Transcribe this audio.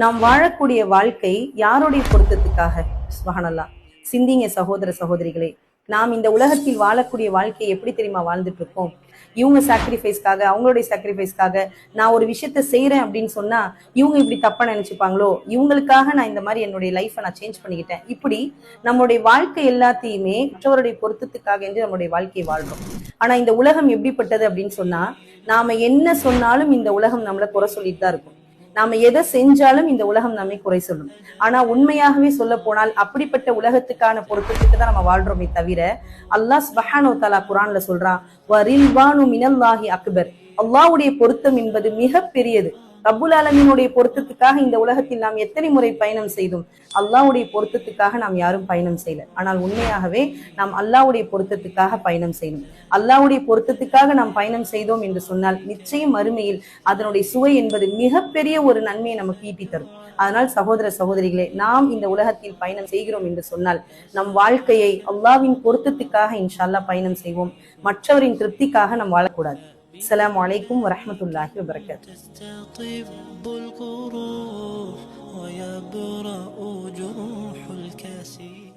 நாம் வாழக்கூடிய வாழ்க்கை யாருடைய பொருத்தத்துக்காக? சுப்ஹானல்லாஹ். சிந்திங்க சகோதர சகோதரிகளே. நாம் இந்த உலகத்தில் வாழக்கூடிய வாழ்க்கையை எப்படி தெரியுமா வாழ்ந்துட்டு இருக்கோம்? இவங்க சாக்ரிஃபைஸ்க்காக, அவங்களுடைய சாக்ரிஃபைஸ்க்காக நான் ஒரு விஷயத்த செய்யறேன் அப்படின்னு சொன்னா இவங்க இப்படி தப்பா நினைச்சுப்பாங்களோ, இவங்களுக்காக நான் இந்த மாதிரி என்னுடைய லைஃபை நான் சேஞ்ச் பண்ணிக்கிட்டேன். இப்படி நம்மளுடைய வாழ்க்கை எல்லாத்தையுமே மற்றவருடைய பொருத்தத்துக்காக என்று நம்மளுடைய வாழ்க்கையை வாழ்றோம். ஆனா இந்த உலகம் எப்படிப்பட்டது அப்படின்னு சொன்னா, நாம என்ன சொன்னாலும் இந்த உலகம் நம்மளை குறை சொல்லிட்டு தான் இருக்கும். நாம எதை செஞ்சாலும் இந்த உலகம் நம்மை குறை சொல்லும். ஆனா உண்மையாகவே சொல்ல போனால் அப்படிப்பட்ட உலகத்துக்கான பொருத்தத்துக்கு தான் நம்ம வாழ்றோமே தவிர, அல்லாஹ் சுப்ஹானஹு வ தஆலா குர்ஆன்ல சொல்றான், வரில்வானு மினல்லாஹி அக்பர். அல்லாஹ்வுடைய பொருத்தம் என்பது மிக பெரியது. ரப்புல் ஆலமீனுடைய பொருத்தத்துக்காக இந்த உலகத்தில் நாம் எத்தனை முறை பயணம் செய்தோம்? அல்லாஹ்வுடைய பொருத்தத்துக்காக நாம் யாரும் பயணம் செய்யல. ஆனால் உண்மையாகவே நாம் அல்லாஹ்வுடைய பொருத்தத்துக்காக பயணம் செய்யணும். அல்லாஹ்வுடைய பொருத்தத்துக்காக நாம் பயணம் செய்தோம் என்று சொன்னால் நிச்சயம் மறுமையில் அதனுடைய சுவை என்பது மிகப்பெரிய ஒரு நன்மையை நமக்கு ஈட்டி தரும். அதனால் சகோதர சகோதரிகளே, நாம் இந்த உலகத்தில் பயணம் செய்கிறோம் என்று சொன்னால் நம் வாழ்க்கையை அல்லாஹ்வின் பொருத்தத்துக்காக இன்ஷா அல்லாஹ் பயணம் செய்வோம். மற்றவரின் திருப்திக்காக நாம் வாழக்கூடாது. السلام عليكم ورحمة الله وبركاته. تستطب القروح ويبرأ جروح الكاسين.